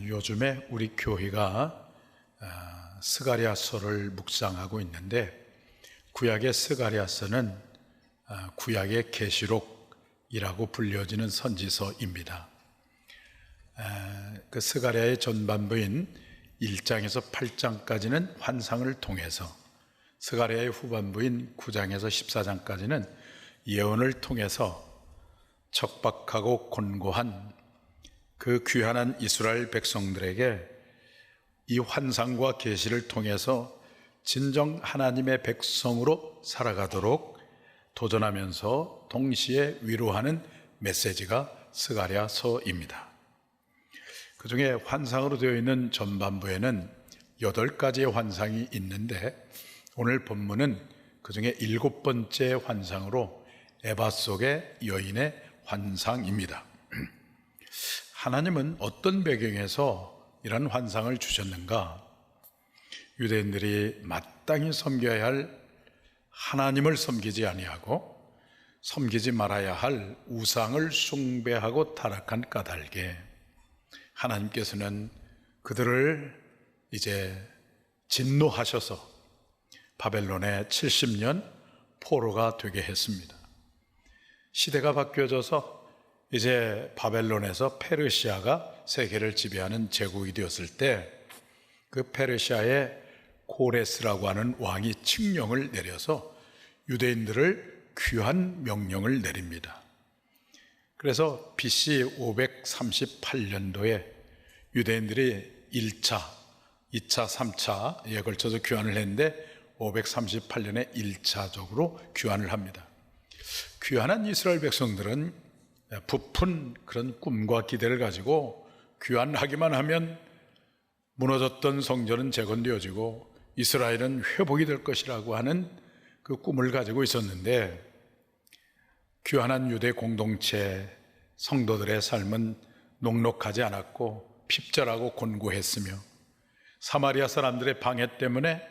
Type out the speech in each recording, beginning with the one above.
요즘에 우리 교회가 스가랴서를 묵상하고 있는데, 구약의 스가랴서는 구약의 계시록이라고 불려지는 선지서입니다. 그 스가랴의 전반부인 1장에서 8장까지는 환상을 통해서, 스가랴의 후반부인 9장에서 14장까지는 예언을 통해서 척박하고 곤고한 그 귀환한 이스라엘 백성들에게 이 환상과 계시를 통해서 진정 하나님의 백성으로 살아가도록 도전하면서 동시에 위로하는 메시지가 스가랴서입니다. 그 중에 환상으로 되어 있는 전반부에는 8가지의 환상이 있는데, 오늘 본문은 그 중에 7번째 환상으로 에바 속의 여인의 환상입니다. 하나님은 어떤 배경에서 이런 환상을 주셨는가? 유대인들이 마땅히 섬겨야 할 하나님을 섬기지 아니하고 섬기지 말아야 할 우상을 숭배하고 타락한 까닭에 하나님께서는 그들을 이제 진노하셔서 바벨론에 70년 포로가 되게 했습니다. 시대가 바뀌어져서 이제 바벨론에서 페르시아가 세계를 지배하는 제국이 되었을 때, 그 페르시아의 고레스라고 하는 왕이 칙령을 내려서 유대인들을 귀환 명령을 내립니다. 그래서 BC 538년도에 유대인들이 1차, 2차, 3차에 걸쳐서 귀환을 했는데 538년에 1차적으로 귀환을 합니다. 귀환한 이스라엘 백성들은 부푼 그런 꿈과 기대를 가지고 귀환하기만 하면 무너졌던 성전은 재건되어지고 이스라엘은 회복이 될 것이라고 하는 그 꿈을 가지고 있었는데, 귀환한 유대 공동체 성도들의 삶은 녹록하지 않았고 핍절하고 곤고했으며, 사마리아 사람들의 방해 때문에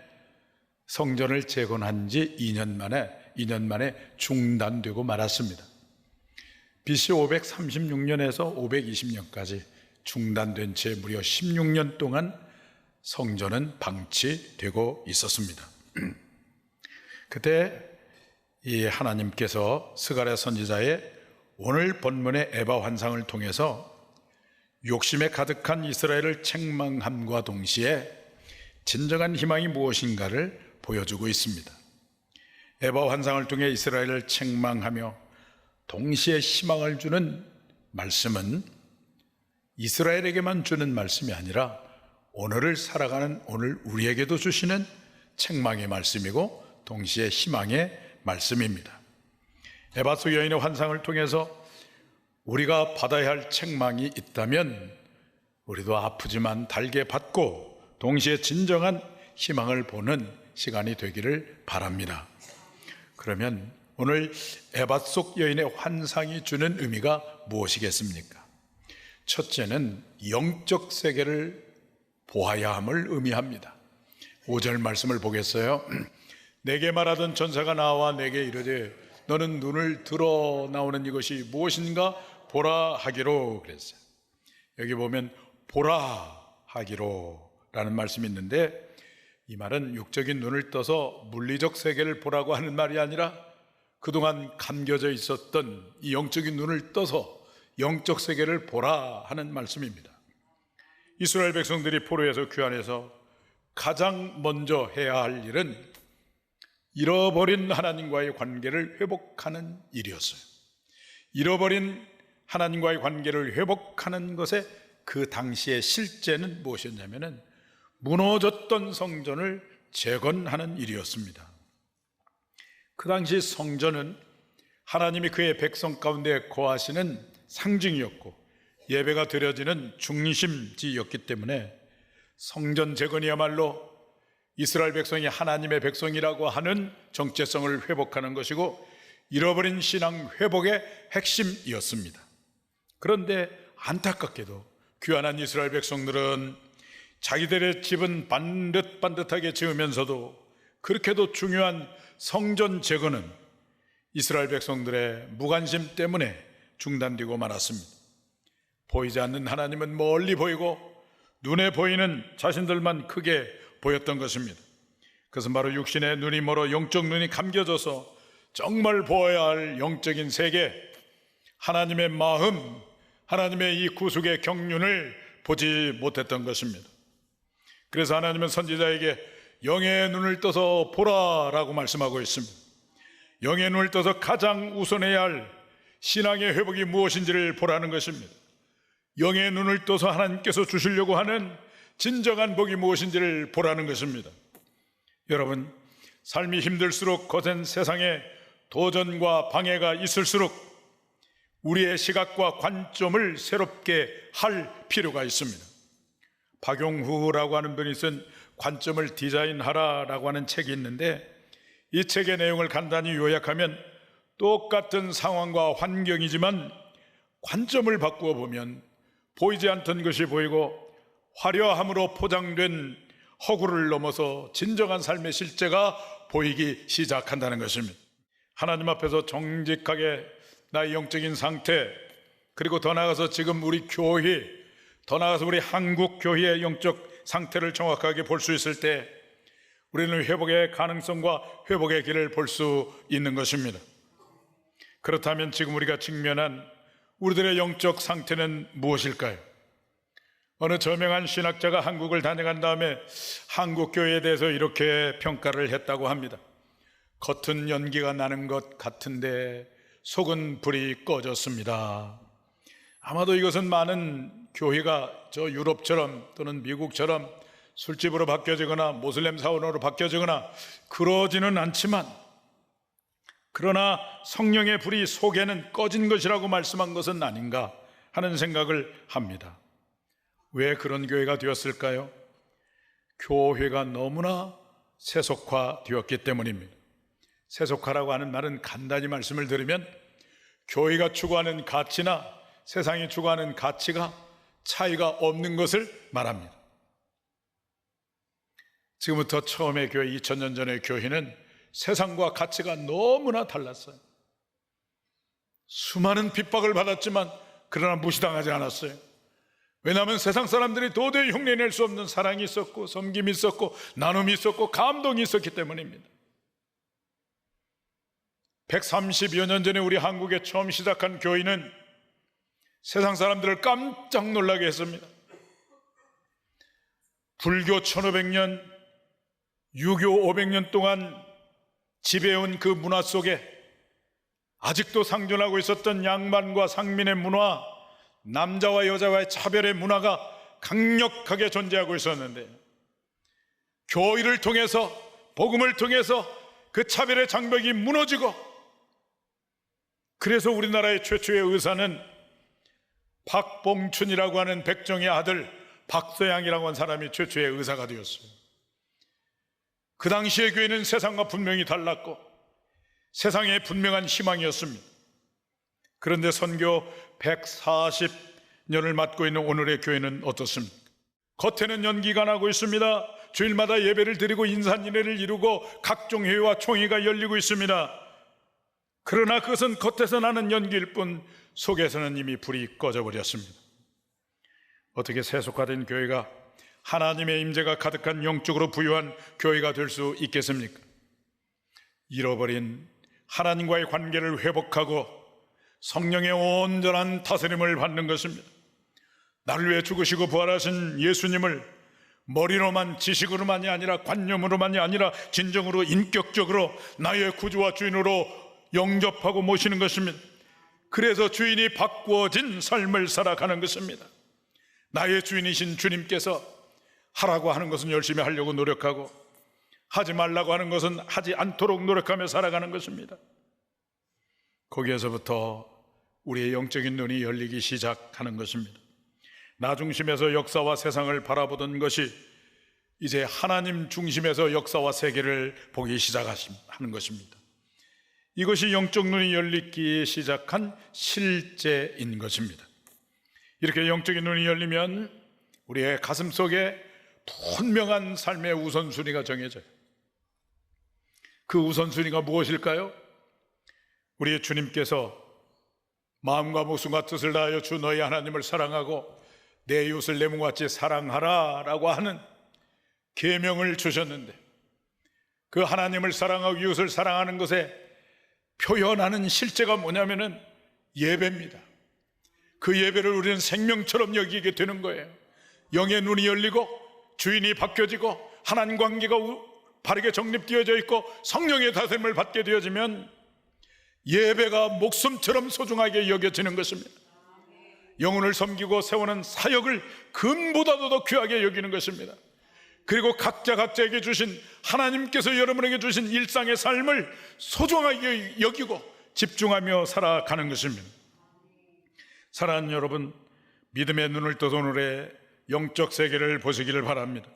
성전을 재건한 지 2년 만에 중단되고 말았습니다. BC 536년에서 520년까지 중단된 채 무려 16년 동안 성전은 방치되고 있었습니다. 그때 이 하나님께서 스가랴 선지자의 오늘 본문의 에바 환상을 통해서 욕심에 가득한 이스라엘을 책망함과 동시에 진정한 희망이 무엇인가를 보여주고 있습니다. 에바 환상을 통해 이스라엘을 책망하며 동시에 희망을 주는 말씀은 이스라엘에게만 주는 말씀이 아니라 오늘을 살아가는 오늘 우리에게도 주시는 책망의 말씀이고 동시에 희망의 말씀입니다. 에바 속 여인의 환상을 통해서 우리가 받아야 할 책망이 있다면 우리도 아프지만 달게 받고 동시에 진정한 희망을 보는 시간이 되기를 바랍니다. 그러면 오늘 에바 속 여인의 환상이 주는 의미가 무엇이겠습니까? 첫째는 영적 세계를 보아야 함을 의미합니다. 5절 말씀을 보겠어요. 내게 말하던 천사가 나와 내게 이르되 너는 눈을 들어 나오는 이것이 무엇인가 보라 하기로 그랬어요. 여기 보면 보라 하기로 라는 말씀이 있는데, 이 말은 육적인 눈을 떠서 물리적 세계를 보라고 하는 말이 아니라 그동안 감겨져 있었던 이 영적인 눈을 떠서 영적 세계를 보라 하는 말씀입니다. 이스라엘 백성들이 포로에서 귀환해서 가장 먼저 해야 할 일은 잃어버린 하나님과의 관계를 회복하는 일이었어요. 잃어버린 하나님과의 관계를 회복하는 것에 그 당시의 실제는 무엇이었냐면 무너졌던 성전을 재건하는 일이었습니다. 그 당시 성전은 하나님이 그의 백성 가운데 거하시는 상징이었고 예배가 드려지는 중심지였기 때문에 성전 재건이야말로 이스라엘 백성이 하나님의 백성이라고 하는 정체성을 회복하는 것이고 잃어버린 신앙 회복의 핵심이었습니다. 그런데 안타깝게도 귀환한 이스라엘 백성들은 자기들의 집은 반듯반듯하게 지으면서도 그렇게도 중요한 성전 재건은 이스라엘 백성들의 무관심 때문에 중단되고 말았습니다. 보이지 않는 하나님은 멀리 보이고 눈에 보이는 자신들만 크게 보였던 것입니다. 그것은 바로 육신의 눈이 멀어 영적 눈이 감겨져서 정말 보아야 할 영적인 세계, 하나님의 마음, 하나님의 이 구속의 경륜을 보지 못했던 것입니다. 그래서 하나님은 선지자에게 영의 눈을 떠서 보라라고 말씀하고 있습니다. 영의 눈을 떠서 가장 우선해야 할 신앙의 회복이 무엇인지를 보라는 것입니다. 영의 눈을 떠서 하나님께서 주시려고 하는 진정한 복이 무엇인지를 보라는 것입니다. 여러분, 삶이 힘들수록 거센 세상에 도전과 방해가 있을수록 우리의 시각과 관점을 새롭게 할 필요가 있습니다. 박용후라고 하는 분이 쓴 관점을 디자인하라라고 하는 책이 있는데, 이 책의 내용을 간단히 요약하면 똑같은 상황과 환경이지만 관점을 바꾸어 보면 보이지 않던 것이 보이고 화려함으로 포장된 허구를 넘어서 진정한 삶의 실제가 보이기 시작한다는 것입니다. 하나님 앞에서 정직하게 나의 영적인 상태, 그리고 더 나아가서 지금 우리 교회, 더 나아가서 우리 한국 교회의 영적 상태를 정확하게 볼 수 있을 때 우리는 회복의 가능성과 회복의 길을 볼 수 있는 것입니다. 그렇다면 지금 우리가 직면한 우리들의 영적 상태는 무엇일까요? 어느 저명한 신학자가 한국을 다녀간 다음에 한국 교회에 대해서 이렇게 평가를 했다고 합니다. 겉은 연기가 나는 것 같은데 속은 불이 꺼졌습니다. 아마도 이것은 많은 교회가 저 유럽처럼 또는 미국처럼 술집으로 바뀌어지거나 모슬렘 사원으로 바뀌어지거나 그러지는 않지만, 그러나 성령의 불이 속에는 꺼진 것이라고 말씀한 것은 아닌가 하는 생각을 합니다. 왜 그런 교회가 되었을까요? 교회가 너무나 세속화되었기 때문입니다. 세속화라고 하는 말은 간단히 말씀을 드리면 교회가 추구하는 가치나 세상이 추구하는 가치가 차이가 없는 것을 말합니다. 지금부터 처음의 교회, 2000년 전의 교회는 세상과 가치가 너무나 달랐어요. 수많은 핍박을 받았지만 그러나 무시당하지 않았어요. 왜냐하면 세상 사람들이 도저히 흉내낼 수 없는 사랑이 있었고 섬김이 있었고 나눔이 있었고 감동이 있었기 때문입니다. 130여 년 전에 우리 한국에 처음 시작한 교회는 세상 사람들을 깜짝 놀라게 했습니다. 불교 1500년, 유교 500년 동안 지배해온 그 문화 속에 아직도 상존하고 있었던 양반과 상민의 문화, 남자와 여자와의 차별의 문화가 강력하게 존재하고 있었는데, 교회를 통해서, 복음을 통해서 그 차별의 장벽이 무너지고, 그래서 우리나라의 최초의 의사는 박봉춘이라고 하는 백정의 아들 박서양이라고 하는 사람이 최초의 의사가 되었어요. 그 당시의 교회는 세상과 분명히 달랐고 세상에 분명한 희망이었습니다. 그런데 선교 140년을 맡고 있는 오늘의 교회는 어떻습니까? 겉에는 연기가 나고 있습니다. 주일마다 예배를 드리고 인산인해를 이루고 각종 회의와 총회가 열리고 있습니다. 그러나 그것은 겉에서 나는 연기일 뿐 속에서는 이미 불이 꺼져버렸습니다. 어떻게 세속화된 교회가 하나님의 임재가 가득한 영적으로 부유한 교회가 될 수 있겠습니까? 잃어버린 하나님과의 관계를 회복하고 성령의 온전한 다스림을 받는 것입니다. 나를 위해 죽으시고 부활하신 예수님을 머리로만, 지식으로만이 아니라 관념으로만이 아니라 진정으로 인격적으로 나의 구주와 주인으로 영접하고 모시는 것입니다. 그래서 주인이 바꾸어진 삶을 살아가는 것입니다. 나의 주인이신 주님께서 하라고 하는 것은 열심히 하려고 노력하고 하지 말라고 하는 것은 하지 않도록 노력하며 살아가는 것입니다. 거기에서부터 우리의 영적인 눈이 열리기 시작하는 것입니다. 나 중심에서 역사와 세상을 바라보던 것이 이제 하나님 중심에서 역사와 세계를 보기 시작하는 것입니다. 이것이 영적 눈이 열리기 시작한 실제인 것입니다. 이렇게 영적인 눈이 열리면 우리의 가슴 속에 분명한 삶의 우선순위가 정해져요. 그 우선순위가 무엇일까요? 우리의 주님께서 마음과 목숨과 뜻을 다하여 주 너희 하나님을 사랑하고 내 이웃을 내 몸과 같이 사랑하라라고 하는 계명을 주셨는데, 그 하나님을 사랑하고 이웃을 사랑하는 것에 표현하는 실제가 뭐냐면은 예배입니다. 그 예배를 우리는 생명처럼 여기게 되는 거예요. 영의 눈이 열리고 주인이 바뀌어지고 하나님 관계가 바르게 정립되어져 있고 성령의 다스림을 받게 되어지면 예배가 목숨처럼 소중하게 여겨지는 것입니다. 영혼을 섬기고 세우는 사역을 금보다도 더 귀하게 여기는 것입니다. 그리고 각자에게 주신, 하나님께서 여러분에게 주신 일상의 삶을 소중하게 여기고 집중하며 살아가는 것입니다. 사랑하는 여러분, 믿음의 눈을 떠서 오늘의 영적 세계를 보시기를 바랍니다.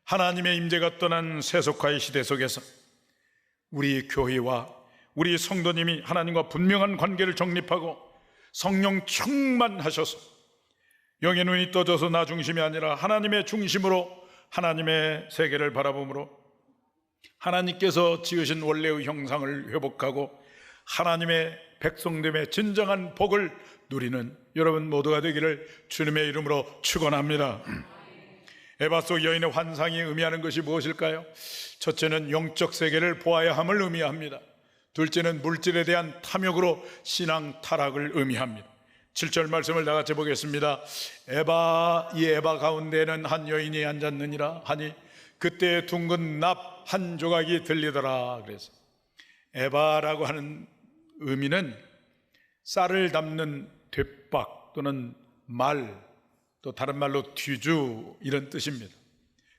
하나님의 임재가 떠난 세속화의 시대 속에서 우리 교회와 우리 성도님이 하나님과 분명한 관계를 정립하고 성령 충만하셔서 영의 눈이 떠져서 나 중심이 아니라 하나님의 중심으로 하나님의 세계를 바라봄으로 하나님께서 지으신 원래의 형상을 회복하고 하나님의 백성됨의 진정한 복을 누리는 여러분 모두가 되기를 주님의 이름으로 축원합니다. 에바 속 여인의 환상이 의미하는 것이 무엇일까요? 첫째는 영적 세계를 보아야 함을 의미합니다. 둘째는 물질에 대한 탐욕으로 신앙 타락을 의미합니다. 7절 말씀을 다 같이 보겠습니다. 이 에바 가운데는 한 여인이 앉았느니라 하니 그때 둥근 납 한 조각이 들리더라. 그래서 에바라고 하는 의미는 쌀을 담는 뒷박 또는 말, 또 다른 말로 뒤주, 이런 뜻입니다.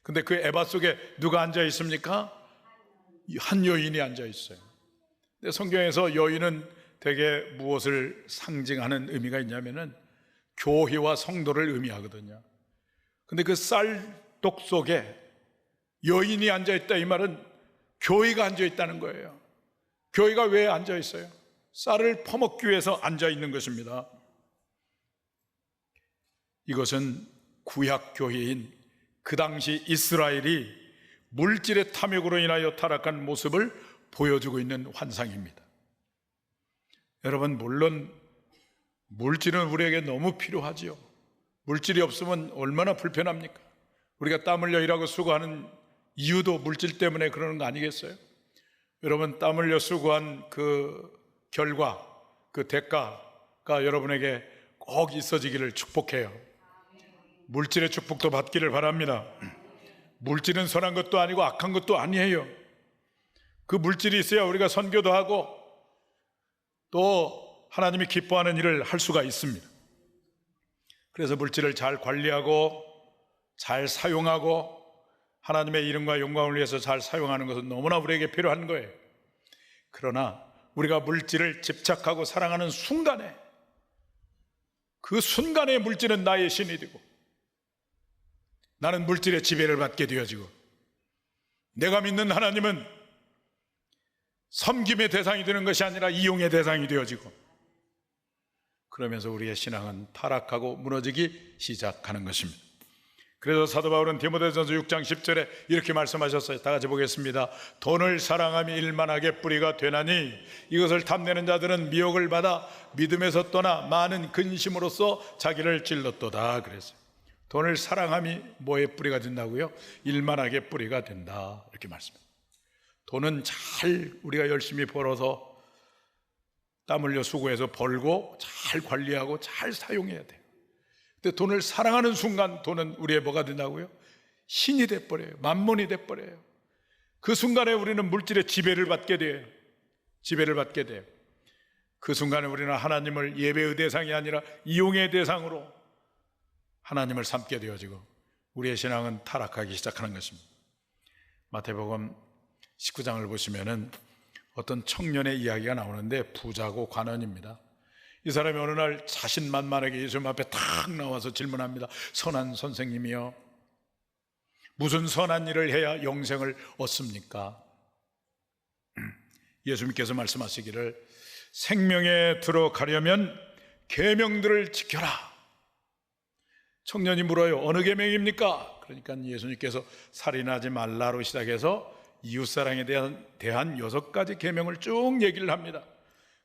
근데 그 에바 속에 누가 앉아 있습니까? 한 여인이 앉아 있어요. 근데 성경에서 여인은 대개 무엇을 상징하는 의미가 있냐면은 교회와 성도를 의미하거든요. 근데 그 쌀독 속에 여인이 앉아 있다, 이 말은 교회가 앉아 있다는 거예요. 교회가 왜 앉아 있어요? 쌀을 퍼먹기 위해서 앉아 있는 것입니다. 이것은 구약 교회인 그 당시 이스라엘이 물질의 탐욕으로 인하여 타락한 모습을 보여주고 있는 환상입니다. 여러분, 물론 물질은 우리에게 너무 필요하지요. 물질이 없으면 얼마나 불편합니까? 우리가 땀 흘려 일하고 수고하는 이유도 물질 때문에 그러는 거 아니겠어요? 여러분, 땀 흘려 수고한 그 결과, 그 대가가 여러분에게 꼭 있어지기를 축복해요. 물질의 축복도 받기를 바랍니다. 물질은 선한 것도 아니고 악한 것도 아니에요. 그 물질이 있어야 우리가 선교도 하고 또 하나님이 기뻐하는 일을 할 수가 있습니다. 그래서 물질을 잘 관리하고 잘 사용하고 하나님의 이름과 영광을 위해서 잘 사용하는 것은 너무나 우리에게 필요한 거예요. 그러나 우리가 물질을 집착하고 사랑하는 순간에, 그 순간에 물질은 나의 신이 되고 나는 물질의 지배를 받게 되어지고 내가 믿는 하나님은 섬김의 대상이 되는 것이 아니라 이용의 대상이 되어지고, 그러면서 우리의 신앙은 타락하고 무너지기 시작하는 것입니다. 그래서 사도 바울은 디모데전서 6장 10절에 이렇게 말씀하셨어요. 다 같이 보겠습니다. 돈을 사랑함이 일만하게 뿌리가 되나니 이것을 탐내는 자들은 미혹을 받아 믿음에서 떠나 많은 근심으로써 자기를 찔렀도다. 그랬어요. 돈을 사랑함이 뭐의 뿌리가 된다고요? 일만하게 뿌리가 된다, 이렇게 말씀합니다. 돈은 잘 우리가 열심히 벌어서 땀 흘려 수고해서 벌고 잘 관리하고 잘 사용해야 돼요. 근데 돈을 사랑하는 순간 돈은 우리의 뭐가 된다고요? 신이 돼버려요. 만몬이 돼버려요. 그 순간에 우리는 물질의 지배를 받게 돼요. 지배를 받게 돼요. 그 순간에 우리는 하나님을 예배의 대상이 아니라 이용의 대상으로 하나님을 삼게 되어지고 우리의 신앙은 타락하기 시작하는 것입니다. 마태복음 19장을 보시면은 어떤 청년의 이야기가 나오는데 부자고 관원입니다. 이 사람이 어느 날 자신만만하게 예수님 앞에 탁 나와서 질문합니다. 선한 선생님이여, 무슨 선한 일을 해야 영생을 얻습니까? 예수님께서 말씀하시기를 생명에 들어가려면 계명들을 지켜라. 청년이 물어요. 어느 계명입니까? 그러니까 예수님께서 살인하지 말라로 시작해서 이웃사랑에 대한 6가지 계명을 쭉 얘기를 합니다.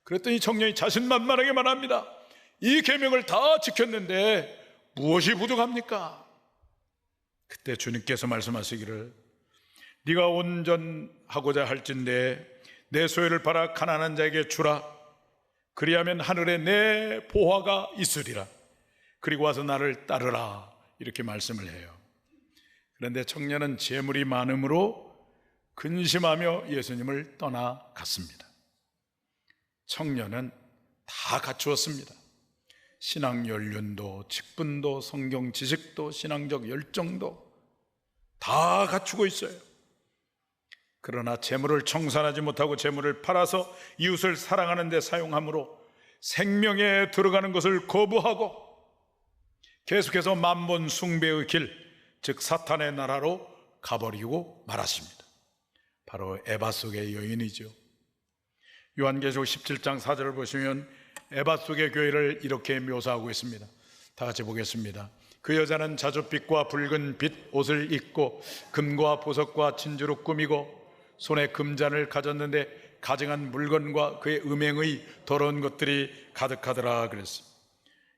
그랬더니 청년이 자신만만하게 말합니다. 이 계명을 다 지켰는데 무엇이 부족합니까? 그때 주님께서 말씀하시기를 네가 온전하고자 할진대 내 소유를 팔아 가난한 자에게 주라. 그리하면 하늘에 내 보화가 있으리라. 그리고 와서 나를 따르라. 이렇게 말씀을 해요. 그런데 청년은 재물이 많음으로 근심하며 예수님을 떠나갔습니다. 청년은 다 갖추었습니다. 신앙 연륜도, 직분도, 성경 지식도, 신앙적 열정도 다 갖추고 있어요. 그러나 재물을 청산하지 못하고 재물을 팔아서 이웃을 사랑하는 데 사용함으로 생명에 들어가는 것을 거부하고 계속해서 만본 숭배의 길, 즉 사탄의 나라로 가버리고 말았습니다. 바로 에바 속의 여인이죠. 요한계시록 17장 4절을 보시면 에바 속의 교회를 이렇게 묘사하고 있습니다. 다 같이 보겠습니다. 그 여자는 자줏빛과 붉은 빛 옷을 입고 금과 보석과 진주로 꾸미고 손에 금잔을 가졌는데 가증한 물건과 그의 음행의 더러운 것들이 가득하더라 그랬습니다.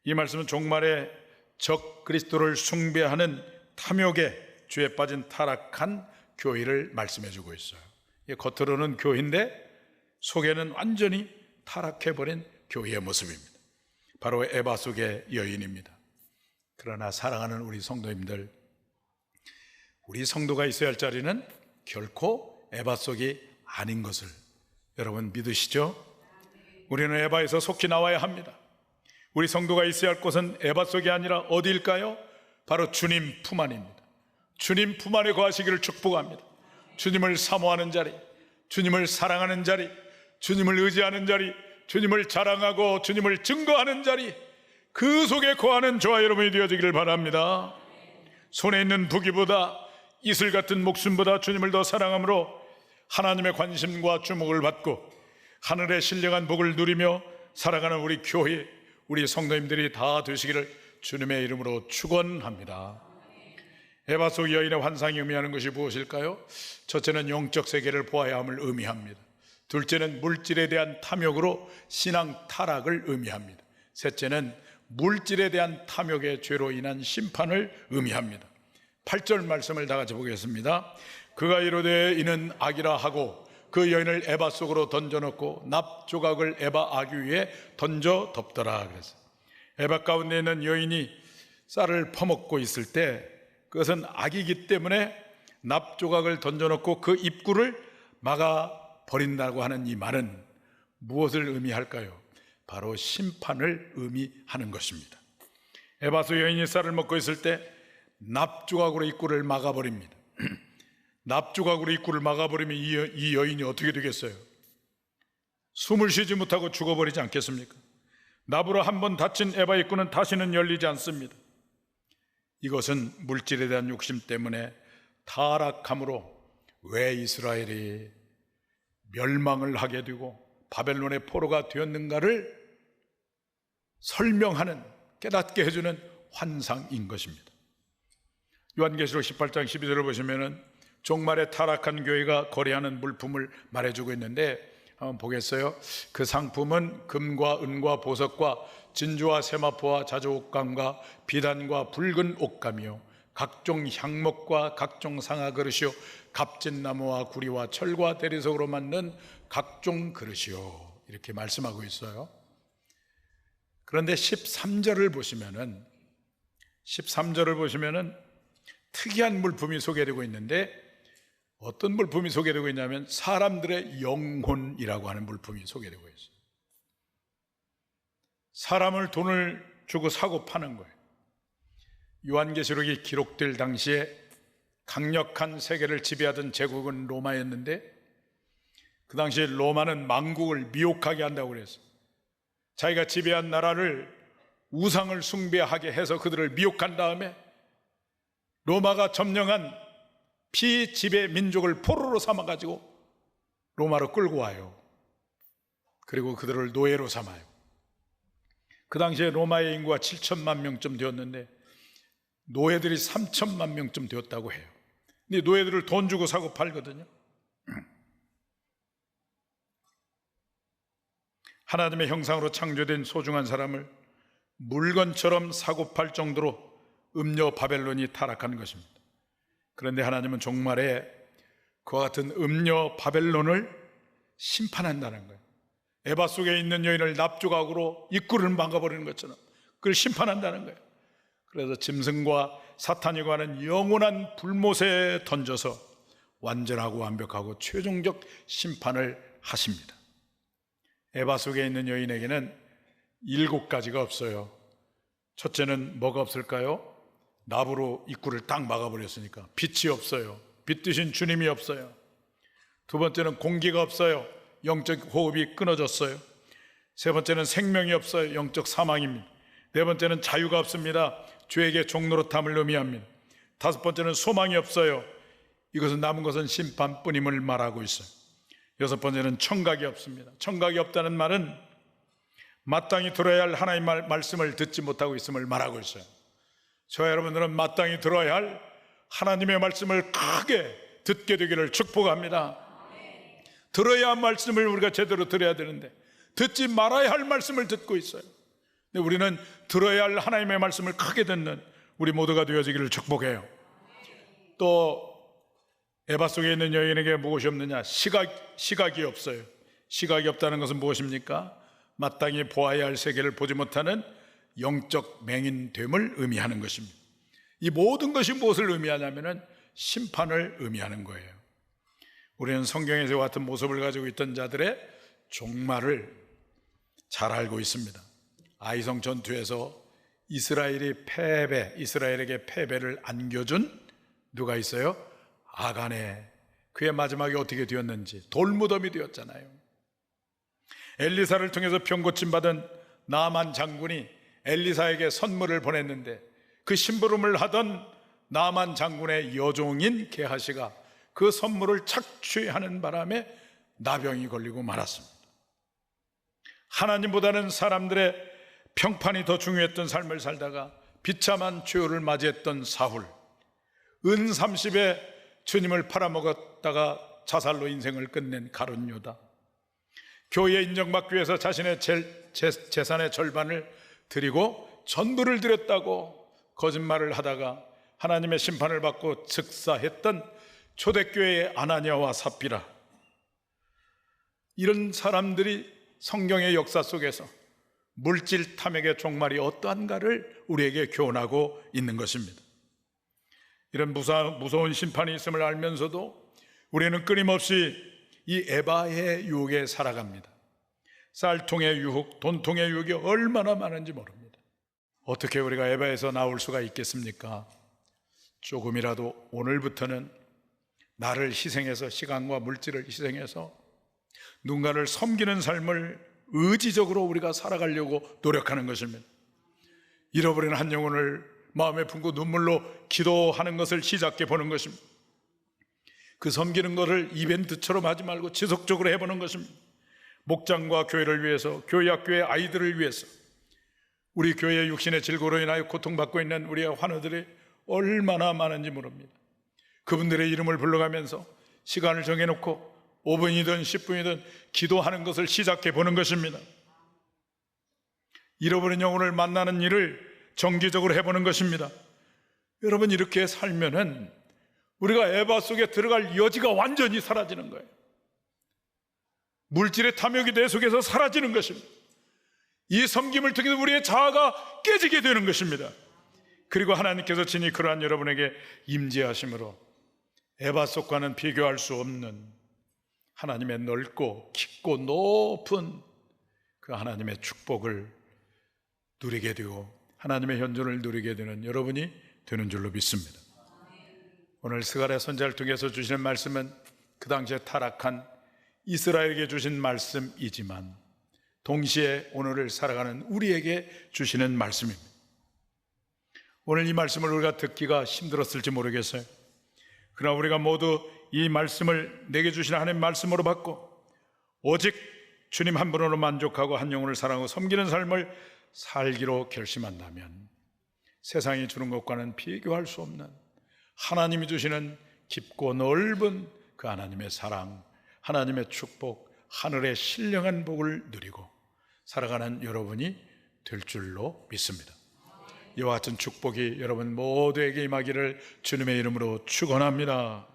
이 말씀은 종말에 적 그리스도를 숭배하는 탐욕에 죄에 빠진 타락한 교회를 말씀해 주고 있어요. 겉으로는 교회인데 속에는 완전히 타락해버린 교회의 모습입니다. 바로 에바 속의 여인입니다. 그러나 사랑하는 우리 성도님들, 우리 성도가 있어야 할 자리는 결코 에바 속이 아닌 것을 여러분 믿으시죠? 우리는 에바에서 속히 나와야 합니다. 우리 성도가 있어야 할 곳은 에바 속이 아니라 어디일까요? 바로 주님 품 안입니다. 주님 품 안에 거하시기를 축복합니다. 주님을 사모하는 자리, 주님을 사랑하는 자리, 주님을 의지하는 자리, 주님을 자랑하고 주님을 증거하는 자리, 그 속에 거하는 저와 여러분이 되어지기를 바랍니다. 손에 있는 부귀보다 이슬 같은 목숨보다 주님을 더 사랑함으로 하나님의 관심과 주목을 받고 하늘의 신령한 복을 누리며 살아가는 우리 교회, 우리 성도님들이 다 되시기를 주님의 이름으로 축원합니다. 에바 속 여인의 환상이 의미하는 것이 무엇일까요? 첫째는 영적 세계를 보아야 함을 의미합니다. 둘째는 물질에 대한 탐욕으로 신앙 타락을 의미합니다. 셋째는 물질에 대한 탐욕의 죄로 인한 심판을 의미합니다. 8절 말씀을 다 같이 보겠습니다. 그가 이르되 이는 악이라 하고 그 여인을 에바 속으로 던져놓고 납 조각을 에바 아기 위에 던져 덮더라 그랬어요. 에바 가운데 있는 여인이 쌀을 퍼먹고 있을 때 그것은 악이기 때문에 납 조각을 던져놓고 그 입구를 막아 버린다고 하는 이 말은 무엇을 의미할까요? 바로 심판을 의미하는 것입니다. 에바소 여인이 쌀을 먹고 있을 때 납조각으로 입구를 막아버립니다. 납조각으로 입구를 막아버리면 이 여인이 어떻게 되겠어요? 숨을 쉬지 못하고 죽어버리지 않겠습니까? 납으로 한번 닫힌 에바 입구는 다시는 열리지 않습니다. 이것은 물질에 대한 욕심 때문에 타락함으로 왜 이스라엘이 멸망을 하게 되고 바벨론의 포로가 되었는가를 설명하는, 깨닫게 해주는 환상인 것입니다. 요한계시록 18장 12절을 보시면 종말에 타락한 교회가 거래하는 물품을 말해주고 있는데 한번 보겠어요? 그 상품은 금과 은과 보석과 진주와 세마포와 자주옥감과 비단과 붉은 옥감이요 각종 향목과 각종 상아 그릇이요 값진 나무와 구리와 철과 대리석으로 만든 각종 그릇이요 이렇게 말씀하고 있어요. 그런데 13절을 보시면은 특이한 물품이 소개되고 있는데 어떤 물품이 소개되고 있냐면 사람들의 영혼이라고 하는 물품이 소개되고 있어요. 사람을 돈을 주고 사고 파는 거예요. 요한계시록이 기록될 당시에 강력한 세계를 지배하던 제국은 로마였는데 그 당시에 로마는 만국을 미혹하게 한다고 그랬어요. 자기가 지배한 나라를 우상을 숭배하게 해서 그들을 미혹한 다음에 로마가 점령한 피지배 민족을 포로로 삼아가지고 로마로 끌고 와요. 그리고 그들을 노예로 삼아요. 그 당시에 로마의 인구가 7천만 명쯤 되었는데 노예들이 3천만 명쯤 되었다고 해요. 근데 노예들을 돈 주고 사고 팔거든요. 하나님의 형상으로 창조된 소중한 사람을 물건처럼 사고 팔 정도로 음녀 바벨론이 타락한 것입니다. 그런데 하나님은 종말에 그와 같은 음녀 바벨론을 심판한다는 거예요. 에바 속에 있는 여인을 납조각으로 입구를 막아버리는 것처럼 그걸 심판한다는 거예요. 그래서 짐승과 사탄이 관한 영원한 불못에 던져서 완전하고 완벽하고 최종적 심판을 하십니다. 에바 속에 있는 여인에게는 7가지가 없어요. 첫째는 뭐가 없을까요? 납으로 입구를 딱 막아버렸으니까 빛이 없어요. 빛 대신 주님이 없어요. 두 번째는 공기가 없어요. 영적 호흡이 끊어졌어요. 세 번째는 생명이 없어요. 영적 사망입니다. 네 번째는 자유가 없습니다. 죄에게 종노릇함을 의미합니다. 다섯 번째는 소망이 없어요. 이것은 남은 것은 심판뿐임을 말하고 있어요. 여섯 번째는 청각이 없습니다. 청각이 없다는 말은 마땅히 들어야 할 하나님의 말씀을 듣지 못하고 있음을 말하고 있어요. 저와 여러분들은 마땅히 들어야 할 하나님의 말씀을 크게 듣게 되기를 축복합니다. 들어야 할 말씀을 우리가 제대로 들어야 되는데 듣지 말아야 할 말씀을 듣고 있어요. 근데 우리는 들어야 할 하나님의 말씀을 크게 듣는 우리 모두가 되어지기를 축복해요. 또 에바 속에 있는 여인에게 무엇이 없느냐? 시각이 없어요. 시각이 없다는 것은 무엇입니까? 마땅히 보아야 할 세계를 보지 못하는 영적 맹인됨을 의미하는 것입니다. 이 모든 것이 무엇을 의미하냐면 심판을 의미하는 거예요. 우리는 성경에서 같은 모습을 가지고 있던 자들의 종말을 잘 알고 있습니다. 아이성 전투에서 이스라엘에게 패배를 안겨준 누가 있어요? 아간에. 그의 마지막이 어떻게 되었는지 돌무덤이 되었잖아요. 엘리사를 통해서 병고침 받은 나만 장군이 엘리사에게 선물을 보냈는데 그 심부름을 하던 나만 장군의 여종인 게하시가 그 선물을 착취하는 바람에 나병이 걸리고 말았습니다. 하나님보다는 사람들의 평판이 더 중요했던 삶을 살다가 비참한 최후를 맞이했던 사울, 은 30에 주님을 팔아먹었다가 자살로 인생을 끝낸 가룟 유다, 교회에 인정받기 위해서 자신의 재산의 절반을 드리고 전부를 드렸다고 거짓말을 하다가 하나님의 심판을 받고 즉사했던 초대교회의 아나니아와 삽비라, 이런 사람들이 성경의 역사 속에서 물질 탐욕의 종말이 어떠한가를 우리에게 교훈하고 있는 것입니다. 이런 무서운 심판이 있음을 알면서도 우리는 끊임없이 이 에바의 유혹에 살아갑니다. 쌀통의 유혹, 돈통의 유혹이 얼마나 많은지 모릅니다. 어떻게 우리가 에바에서 나올 수가 있겠습니까? 조금이라도 오늘부터는 나를 희생해서, 시간과 물질을 희생해서 누군가를 섬기는 삶을 의지적으로 우리가 살아가려고 노력하는 것입니다. 잃어버린 한 영혼을 마음에 품고 눈물로 기도하는 것을 시작해 보는 것입니다. 그 섬기는 것을 이벤트처럼 하지 말고 지속적으로 해보는 것입니다. 목장과 교회를 위해서, 교회 학교의 아이들을 위해서, 우리 교회의 육신의 질고로 인하여 고통받고 있는 우리의 환우들이 얼마나 많은지 모릅니다. 그분들의 이름을 불러가면서 시간을 정해놓고 5분이든 10분이든 기도하는 것을 시작해 보는 것입니다. 잃어버린 영혼을 만나는 일을 정기적으로 해보는 것입니다. 여러분, 이렇게 살면은 우리가 에바 속에 들어갈 여지가 완전히 사라지는 거예요. 물질의 탐욕이 내 속에서 사라지는 것입니다. 이 섬김을 통해서 우리의 자아가 깨지게 되는 것입니다. 그리고 하나님께서 친히 그러한 여러분에게 임재하심으로 에바 속과는 비교할 수 없는 하나님의 넓고 깊고 높은 그 하나님의 축복을 누리게 되고 하나님의 현존을 누리게 되는 여러분이 되는 줄로 믿습니다. 오늘 스가랴 선지자를 통해서 주시는 말씀은 그 당시에 타락한 이스라엘에게 주신 말씀이지만 동시에 오늘을 살아가는 우리에게 주시는 말씀입니다. 오늘 이 말씀을 우리가 듣기가 힘들었을지 모르겠어요. 그러나 우리가 모두 이 말씀을 내게 주신 하나님의 말씀으로 받고 오직 주님 한 분으로 만족하고 한 영혼을 사랑하고 섬기는 삶을 살기로 결심한다면 세상이 주는 것과는 비교할 수 없는 하나님이 주시는 깊고 넓은 그 하나님의 사랑, 하나님의 축복, 하늘의 신령한 복을 누리고 살아가는 여러분이 될 줄로 믿습니다. 이와 같은 축복이 여러분 모두에게 임하기를 주님의 이름으로 축원합니다.